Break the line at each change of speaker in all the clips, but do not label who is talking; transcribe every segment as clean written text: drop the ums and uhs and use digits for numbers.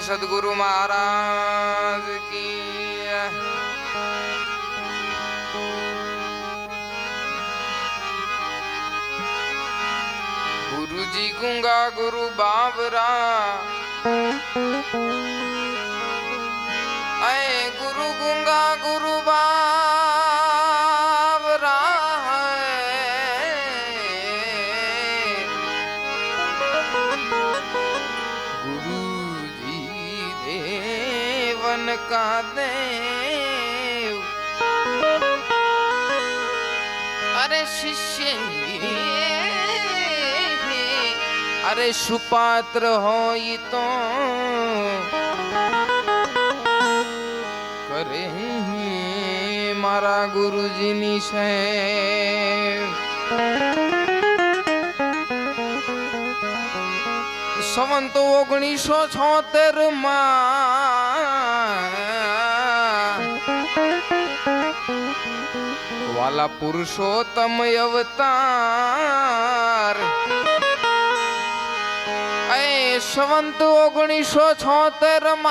सदगुरु महाराज की। गुरु जी गूंगा गुरु बाबरा, ऐ गुरु गूंगा गुरु बाबरा, गुरु जी देवन का देव, अरे शिष्य अरे सुपात्र हो ये तो करे मारा गुरुजी नी से। संवत 1976 वाला पुरुषोत्तम अवतार, संवत 1976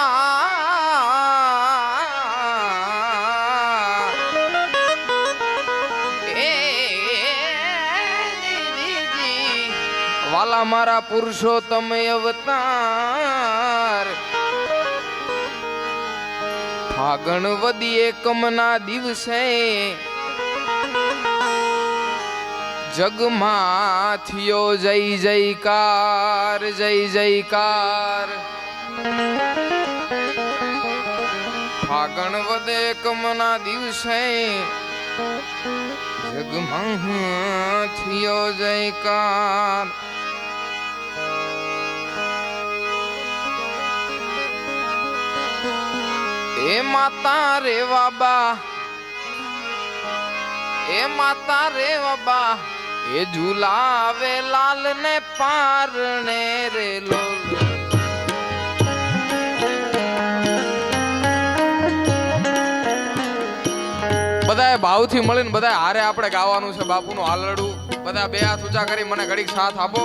वाला मारा पुरुषोत्तम अवतार, फागण वदी एकमना दिवसे जगमा थियो जय जयकार जय जयकार। फागण वद एकमना दिवसे जगमा थियो जयकार। ए माता रे बाबा, ए माता रे बाबा, એ ઝુલાવે લાલ ને પારણે રે લોલ। બધાએ ભાવથી મળીને બધાએ હારે આપણે ગાવાનું છે બાપુનું હાલરડું। બધા બે હાથ ઊંચા કરી મને ઘડીક સાથ આપો।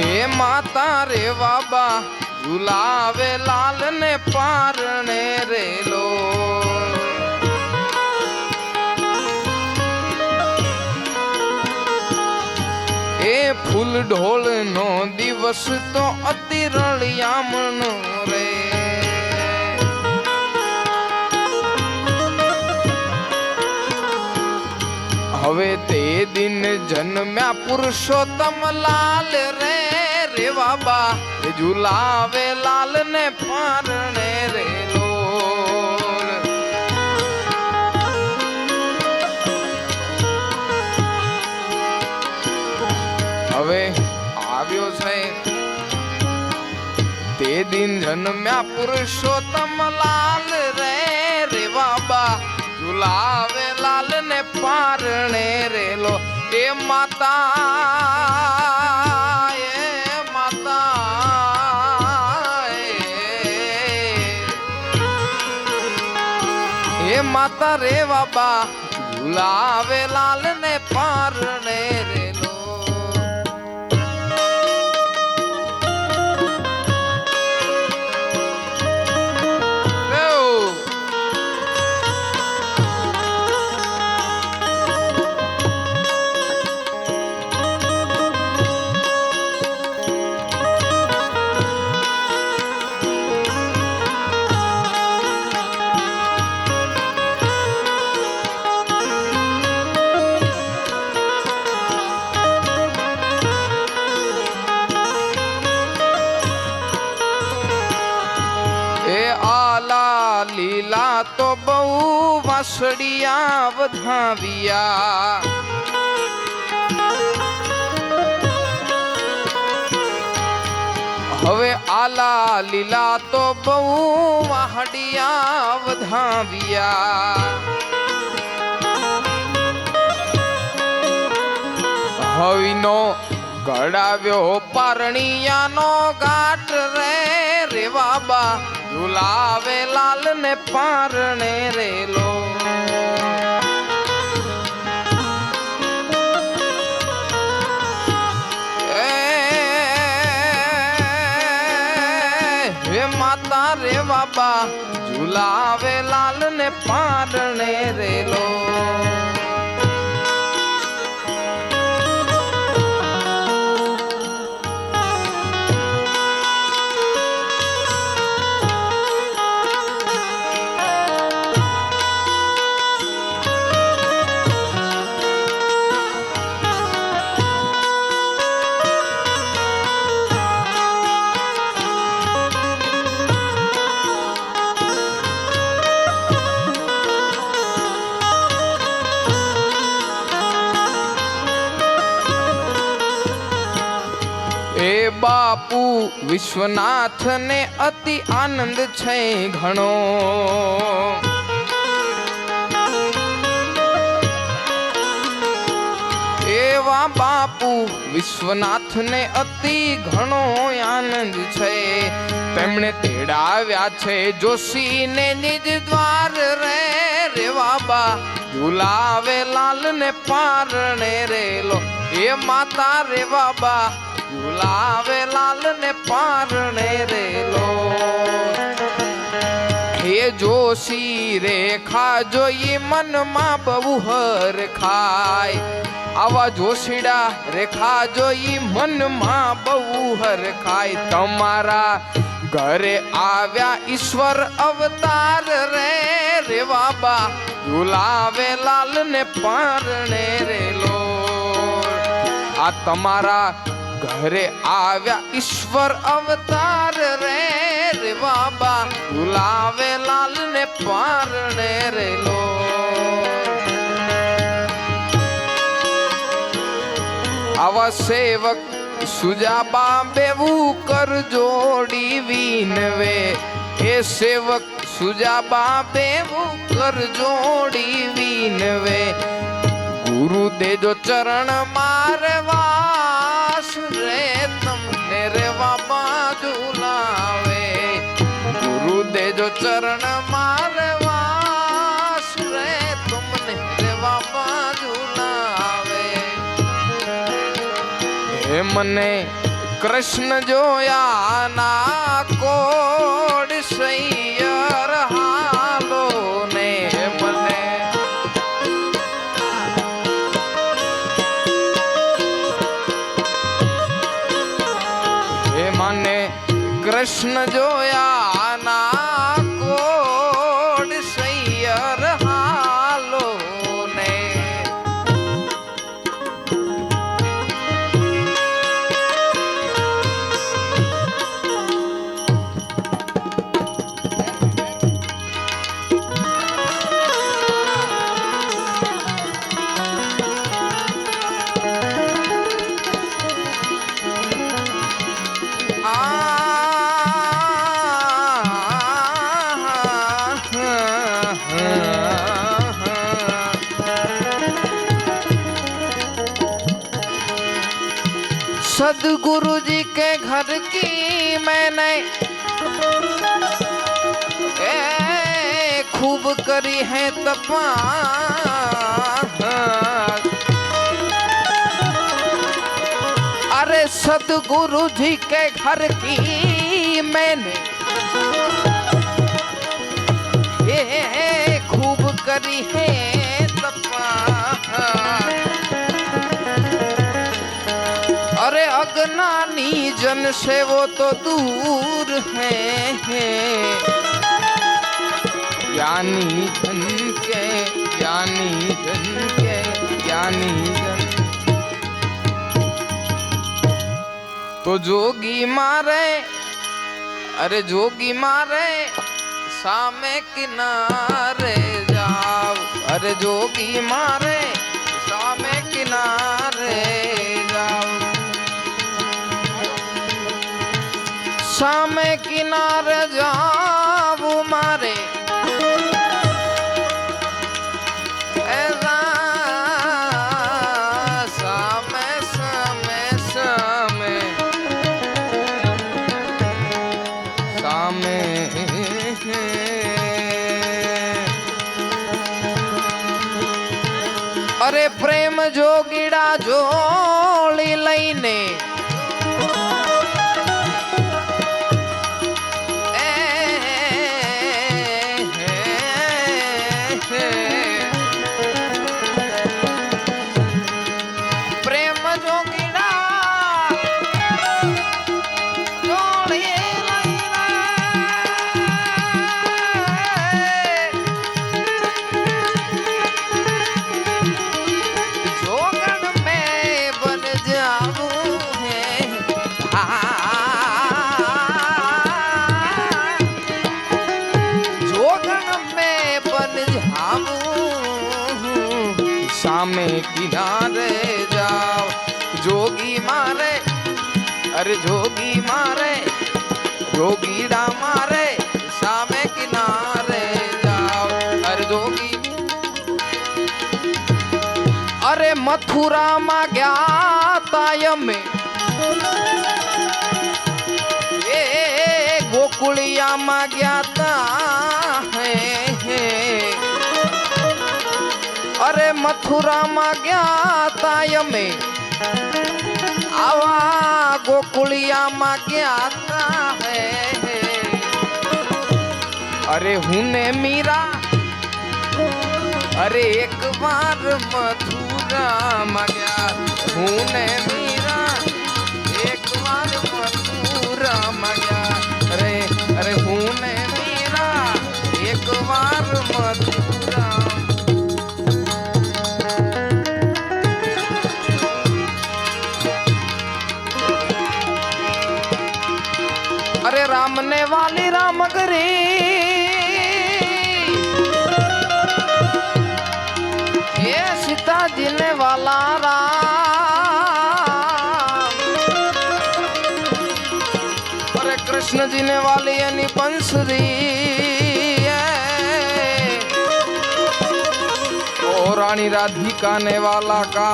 એ માતા રે બાબા ઝુલાવે લાલ ને પારણે રે લોલ। એ ફૂલ ઢોલ નો દિવસ તો અતિ રળિયામણો રે। હવે તે દિન જન્મ્યા પુરુષોત્તમ લાલ રે રે બાબા, ઝુલાવે લાલ ને પારણે રે લોલ। હવે આવ્યો છે તે દિન જન્મ્યા પુરુષોત્તમ લાલ રે રે બાબા, ઝુલાવે લાલ ને પારણે રેલો। એ માતા, એ માતા, એ માતા રે બાબા ઝુલાવે લાલ ને પારણે રેલો। લીલા તો બહુ વાસડિયા વધાવ્યા, હવે આલા લીલા તો બહુ વાહડિયા વધાવ્યા। હવીનો ગળાવ્યો પારણિયાનો ઘાટ રે રે બાબા, ઝુલાવે લાલ ને પારણે રેલો। રે બાબા ઝુલાવે લાલ ને પારણે રે લો બાપુ વિશ્વનાથ ને અતિ આનંદ છે ઘણો એવા બાપુ વિશ્વનાથ ને અતિ ઘણો આનંદ છે તેમણે તેડાવ્યા છે જોશી ને નિજ દ્વાર રે રે બાબા ઝુલાવે લાલ ને પારણે રે લો એ માતા રે બાબા ઝુલાવે લાલ ને પારણે રે લો હે જોશી રેખા જોઈ મનમાં બહુ હર ખાય આવા જોશીડા રેખા જોઈ મનમાં બહુ હર ખાય તમારા ઘરે આવ્યા ઈશ્વર અવતાર રે રે બાબા ઝુલાવે લાલ ને પારણે રે લો આ તમારા ઘરે આવ્યા ઈશ્વર અવતાર રે રે બાબા ઝુલાવે લાલ ને પારણે રે લો આવા સેવક સુજાબા બેવું કર જોડી વિનવે એ સેવક સુજાબા બેવું કર જોડી વિનવે ગુરુ દેજો ચરણ મારવા રે તમને રે બાબા ઝુલાવે ગુરુ દેજો ચરણ મારવા રે તમને રે બાબા ઝુલાવે હે મને કૃષ્ણ જોયા ના કોડ સૈયર હાલો ને મને કૃષ્ણ જોયા ના કોડ સૈયર હાલો ને सदगुरु जी के घर की मैंने खूब करी है तपा अरे सदगुरु जी के घर की मैंने खूब करी है तपा अरे अज्ञानी जन से वो तो दूर है ज्ञानी जन के ज्ञानी जन के ज्ञानी जन तो जोगी मारे अरे जोगी मारे सामे किनारे जाओ अरे जोगी मारे सामे किनारे जाओ सामे किनारे जाओ मारे ऐसा सामे सामे सामे सामे अरे प्रेम जोगीड़ा जोड़ी लईने सामे किनारे जाओ जोगी मारे अरे जोगी मारे जोगीड़ा मारे सामे किनारे जाओ अरे जोगी अरे मथुरा मा गया तायमे गोकुलिया मा गया ता है अरे मथुरा मा गया तायमे आवा गोकुलिया मा गया ता है अरे हुने मीरा अरे एक बार मथुरा मा गया हुने मीरा एक बार मथुरा मा गया अरे अरे हुने मीरा एक बार मथुरा अरे राम ने वाली राम करी ये सीता जी ने वाला राम अरे कृष्ण जी ने वाली यानी बंसरी और रानी राधिका ने वाला का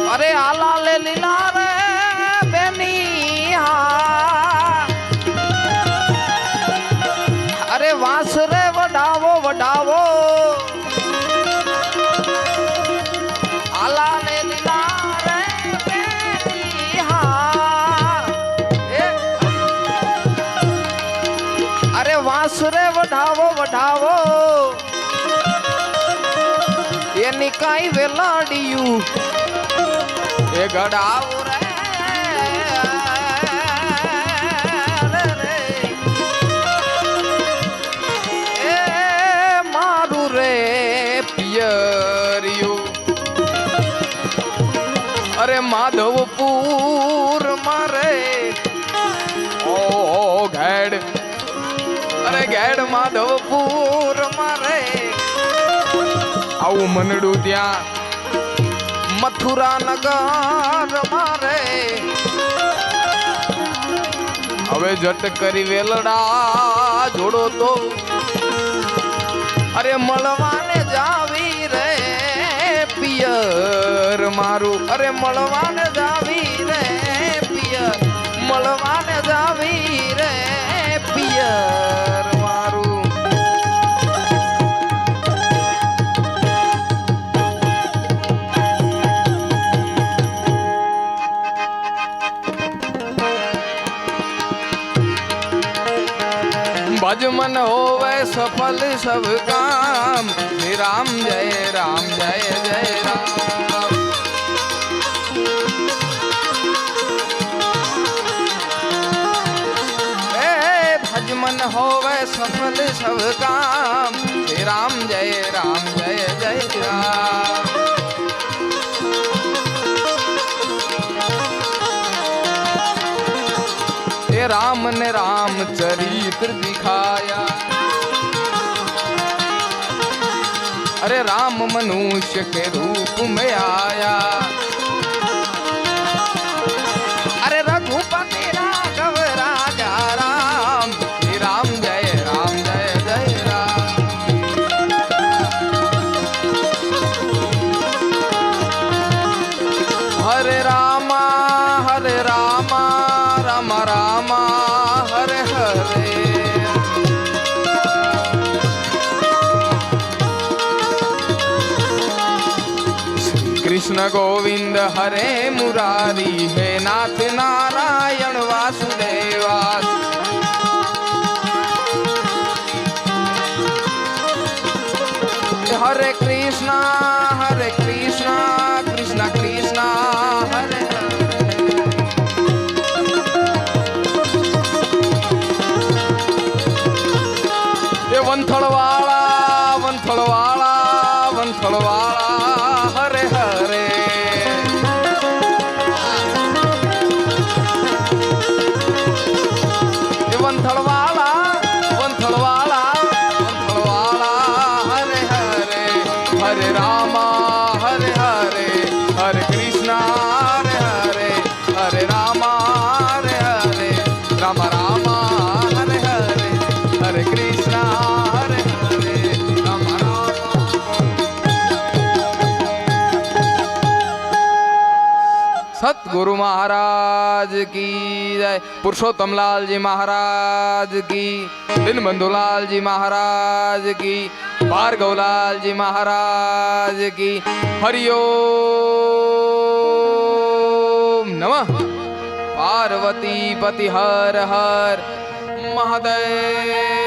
अरे आला ले लीला रे बेनिया अरे वास रे वडावो वडावो आला ले लीला रे बेनिया अरे वास रे वडावो वडावो ये निकाई वेलाडियू ये गड़ाऊ रे ए मारू रे पियरियो अरे माधवपुर मारे ओ घेड़ अरे घेड़ माधवपुर मारे आऊ मनडू त्या मथुरा नगर मारे હવે જટ કરી વેલડા જોડો તો અરે મળવાને જાવી રે પિયર મારું અરે મળવાને જાવી રે પિયર મળવાને જાવી રે પિયર મારું भज मन होवे सफल सब काम श्री राम जय जय राम भज मन होवे सफल सब काम श्री राम जय जय राम राम ने राम चरित्र दिखाया अरे राम मनुष्य के रूप में आया अरे रघुपति राघव राजा राम श्री राम जय जय राम हरे रामा राम राम हरे हरे श्री कृष्ण गोविंद हरे मुरारी हे नाथ नारायण वासुदेवा हरे कृष्णा कृष्णा कृष्णा हरे वंथलवाला वंथलवाला वंथलवाला हरे हरे वंथलवाला वंथलवाला वंथलवाला हरे रामा हरे हरे हरे कृष्णा हरे हरे हरे रामा हरे हरे राम रामा हरे हरे हरे कृष्णा हरे हरे राम रामा। सतगुरु महाराज की जय। पुरुषोत्तम लाल जी महाराज की, दीनबंधु लाल जी महाराज की, भार्गवलाल जी महाराज की। हरिओम नमः पार्वती पति हर हर महादेव।